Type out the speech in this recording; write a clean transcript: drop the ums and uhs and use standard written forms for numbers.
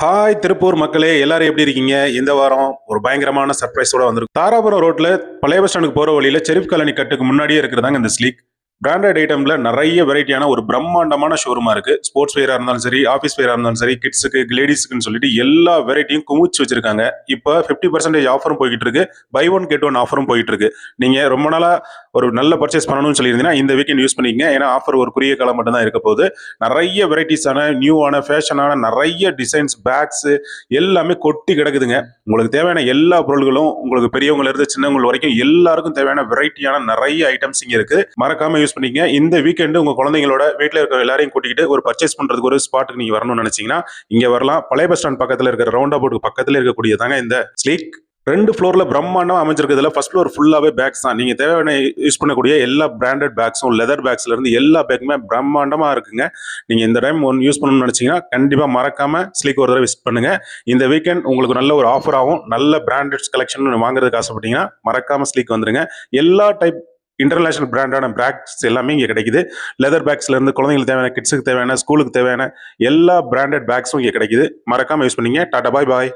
Hi Tiruppur மக்களே, எல்லாரும் எப்படி இருக்கீங்க? இந்த வாரம் ஒரு பயங்கரமான சர்ப்ரைஸோட வந்திருக்கு. தாராபுரம் ரோட்ல பழைய பஸ் ஸ்டாண்டுக்கு போற வழியில செரிப் காலனி கட்டுக்கு முன்னாடியே இருக்கிறதாங்க இந்த ஸ்லீக். பிராண்டட் ஐட்டம்ல நிறைய வெரைட்டியான ஒரு பிரம்மாண்டமான ஷோரூமா இருக்கு. ஸ்போர்ட்ஸ் வேரா இருந்தாலும் சரி, ஆஃபீஸ் வேரா இருந்தாலும் சரி, கிட்ஸுக்கு, லேடிஸ்க்குன்னு சொல்லிட்டு எல்லா வெரைட்டியும் குமிச்சு வச்சிருக்காங்க. இப்போ 50% ஆஃபரும் போய்கிட்டு இருக்கு. பை ஒன் கெட் ஒன் ஆஃபரும் போயிட்டு இருக்கு. நீங்க ரொம்ப நாளா ஒரு நல்ல பர்ச்சேஸ் பண்ணணும்னு சொல்லியிருந்தீங்கன்னா இந்த வீக்கெண்ட் யூஸ் பண்ணிக்கங்க. ஏன்னா ஆஃபர் ஒரு குறுகிய காலம் மட்டும் தான் இருக்க போகுது. நிறைய வெரைட்டிஸான நியூவான ஃபேஷனான நிறைய டிசைன்ஸ், பேக்ஸ் எல்லாமே கொட்டி கிடக்குதுங்க. உங்களுக்கு தேவையான எல்லா பொருள்களும் உங்களுக்கு பெரியவங்கள இருந்து சின்னவங்க வரைக்கும் எல்லாருக்கும் தேவையான வெரைட்டியான நிறைய ஐட்டம்ஸ் இங்க இருக்கு. மறக்காம யூஸ் பண்ணிக்கங்க. இந்த வீக்கெண்டு உங்க குழந்தைங்களோட வீட்டில் இருக்கிற எல்லாரையும் கூட்டிக்கிட்டு ஒரு பர்ச்சேஸ் பண்றதுக்கு ஒரு ஸ்பாட்டுக்கு நீங்க வரணும்னு நினைச்சீங்கன்னா இங்க வரலாம். பழைய பஸ் ஸ்டாண்ட் பக்கத்துல இருக்கிற ரவுண்ட் அபவுட் பக்கத்துல இருக்கக்கூடியதாங்க இந்த ஸ்லீக். 2 ஃப்ளோர்ல பிரம்மாண்டம் அமைஞ்சிருக்கிறதுல ஃபர்ஸ்ட் ஃப்ளோர் ஃபுல்லாவே பேக்ஸ் தான். நீங்க தேவையான யூஸ் பண்ணக்கூடிய எல்லா பிராண்டட் பேக்ஸும், லெதர் பேக்ஸ்ல இருந்து எல்லா பேக்குமே பிரம்மாண்டமா இருக்குங்க. நீங்க இந்த டைம் ஒன்று யூஸ் பண்ணணும்னு நினைச்சீங்கன்னா கண்டிப்பா மறக்காம ஸ்லீக் ஒரு தடவை விசிட் பண்ணுங்க. இந்த வீக்கெண்ட் உங்களுக்கு நல்ல ஒரு ஆஃபர் ஆகும். நல்ல பிராண்டட் கலெக்ஷன் வாங்குறதுக்கு ஆசைப்பட்டீங்கன்னா மறக்காம ஸ்லீக் வந்துருங்க. எல்லா டைப் இன்டர்நேஷனல் பிராண்டான பேக்ஸ் எல்லாமே இங்கே கிடைக்குது. லெதர் பேக்ஸ்ல இருந்து குழந்தைங்களுக்கு தேவையான, கிட்ஸுக்கு தேவையான, ஸ்கூலுக்கு தேவையான எல்லா பிராண்டட் பேக்ஸும் இங்கே கிடைக்குது. மறக்காம யூஸ் பண்ணீங்க. டாடா, பாய் பாய்.